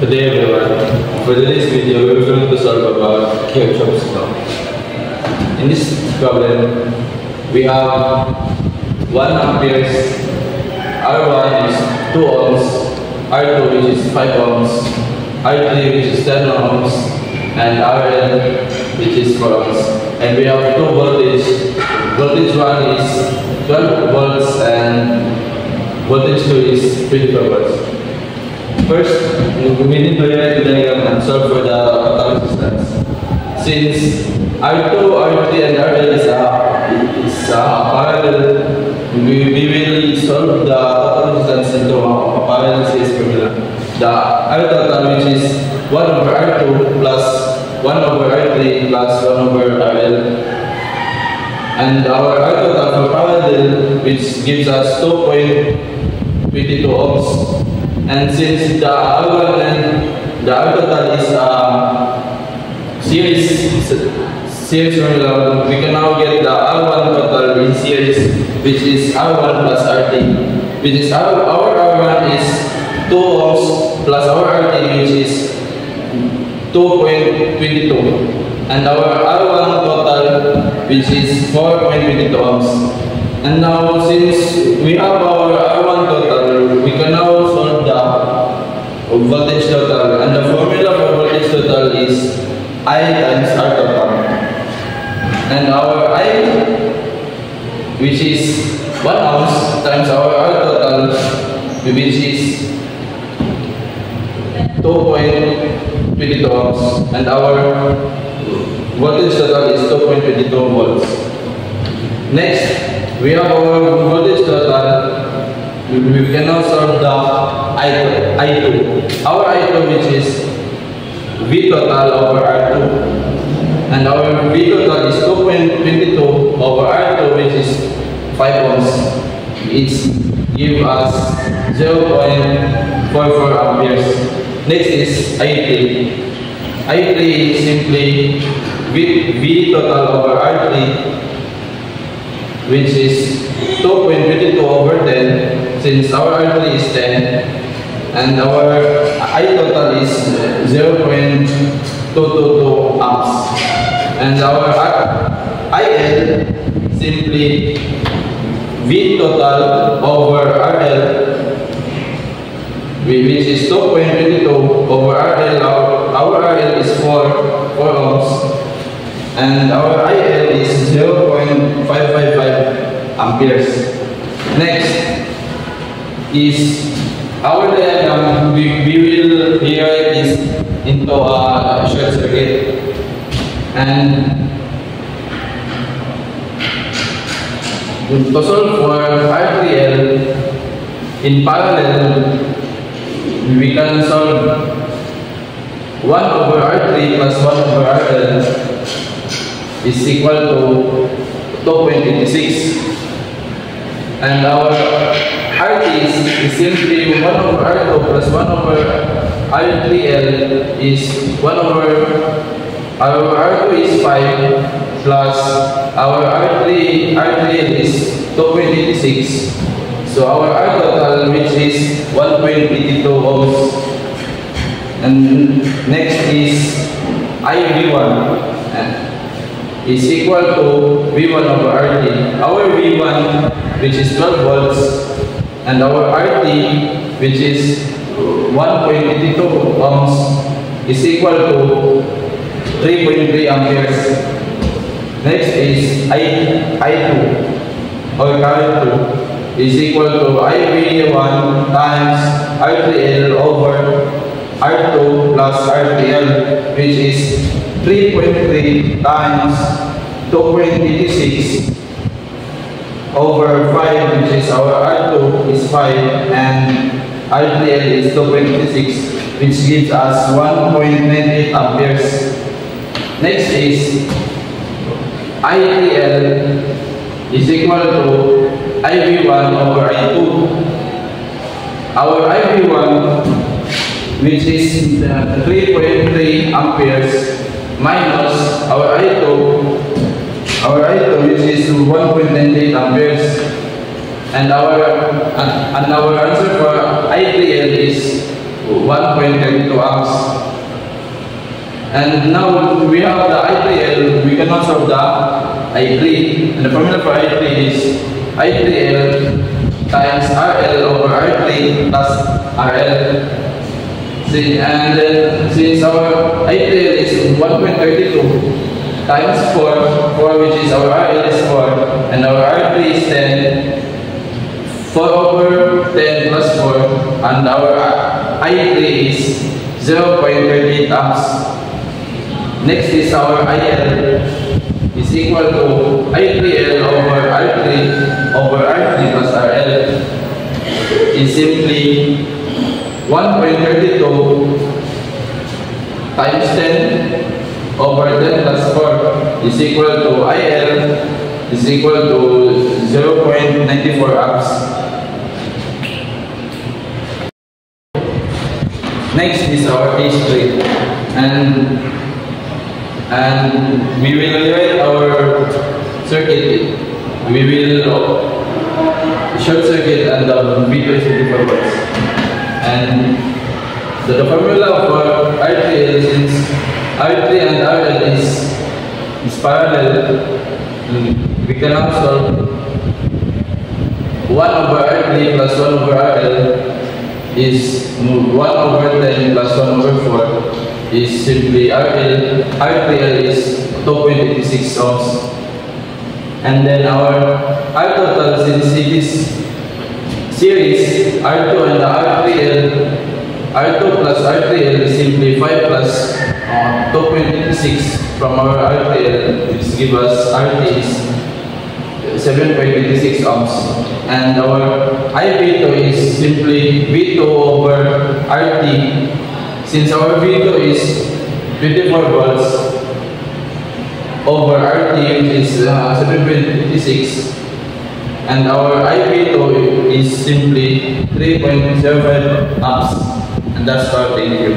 Today everyone, for today's video we're going to solve about Kirchhoff's law. In this problem, we have 1 amperes, R1 is 2 ohms, R2 which is 5 ohms, R3 which is 10 ohms, and RL which is 4 ohms. And we have 2 voltage. Voltage 1 is 12 volts and voltage 2 is 25 volts. First, we need to write the diagram and solve for the total resistance. Since R2, R3, and RL is parallel, we will solve the total resistance into a parallel series formula. The R total, which is 1 over R2 plus 1 over R3 plus 1 over RL. And our R total for parallel, which gives us 2.22 ohms. And since the R1 and the R total is series formula, we can now get the R1 total in series, which is R1 plus RT, which is our R1 is 2 ohms plus our RT, which is 2.22, and our R1 total, which is 4.22 ohms. And now, since we have our R1 total, we can now solve the voltage total, and the formula for voltage total is I times R total. And our I, which is 1 ohms, times our R total, which is 2.22 ohms, and our voltage total is 2.22 volts. Next, we have our voltage total. We can now solve the I2. Our I2, which is V total over R2, and our V total is 2.22 over R2, which is 5 ohms. It gives us 0.44 amperes. Next is I3. I3 is simply V total over R3, which is 2.22 over 10, since our R3 is 10, and our I total is 0.222 amps. And our IL simply V total over RL, which is 2.22 over RL. Our RL is 4 ohms, and our IL is 0.555 amperes. Next is our diagram. We will rewrite this into a short circuit, and to solve for R3L in parallel, we can solve 1 over R3 plus 1 over RL is equal to 2.86, and our RT is simply 1 over R2 plus 1 over R3L is 1 over our R2 is 5 plus our R3L is 2.86, so our R total, which is 1.82 ohms. And next is IV1 is equal to V1 over RT. Our V1, which is 12 volts, and our RT, which is 1.82 ohms, is equal to 3.3 amperes. Next is I2, or current 2, is equal to IV1 times R3L over R2 plus RTL, which is 3.3 times 2.86 over 5, which is our R2 is 5 and RTL is 2.86, which gives us 1.98 amperes. Next is ITL is equal to IV1 over I2. Our IV1, which is 3.3 amperes, minus our I2, which is 1.98 amperes, and our answer for ITL is 1.32 amps. And now we have the I3L. We can also solve the I3. And the formula for I3 is I3L times RL over R3 plus RL. And then since our I3L is 1.32 times 4, which is our RL is 4, and our R3 is 10, 4 over 10 plus 4, and our I3 is 0.38 amps. Next is our IL is equal to I3L over R3 plus RL is simply 1.32 times 10 over 10 plus 4 is equal to IL is equal to 0.94 amps. Next is our H3, and we will rewrite our circuit. We will short circuit and the V2 is 24 volts. And the formula for R3L, since R3 and RL is parallel, we can also 1 over R3 plus 1 over RL is 1 over 10 plus 1 over 4 is simply R3L is 2.86 ohms. And then our R total, since it is series, R2 and R3L, R2 plus R3L is simply 5 plus 2.86 from our R3L, which gives us RT is 7.86 ohms. And our IV2 is simply V2 over RT. Since our V2 is 24 volts over RT, which is 7.56, and our IV2 is simply 3.05 amps, and that's our thank you.